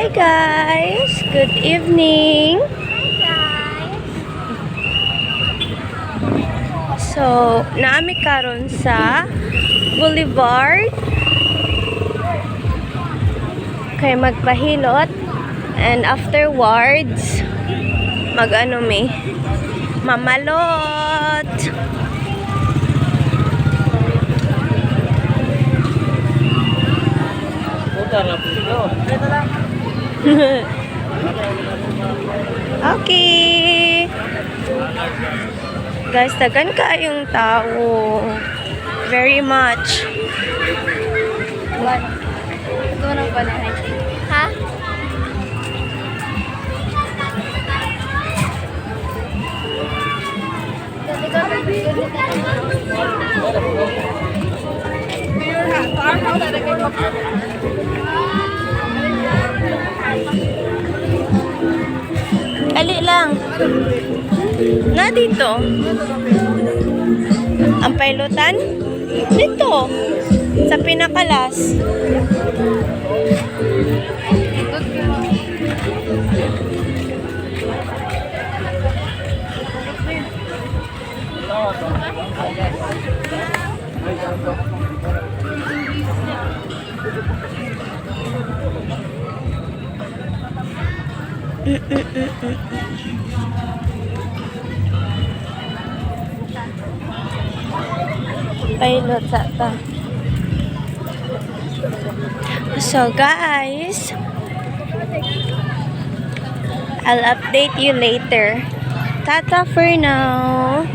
Hi guys! Good evening! So, naami karon sa Boulevard kay magpahilot and afterwards mag-ano mi mamalot. Okay. Guys, tagan kayong tao. Very much. What? Ito nang panahay. Ha? Ali lang. Na dito. Ang pailutan? Dito. Sa pinakalas. Pilot sa ta. So guys, I'll update you later. Tata for now.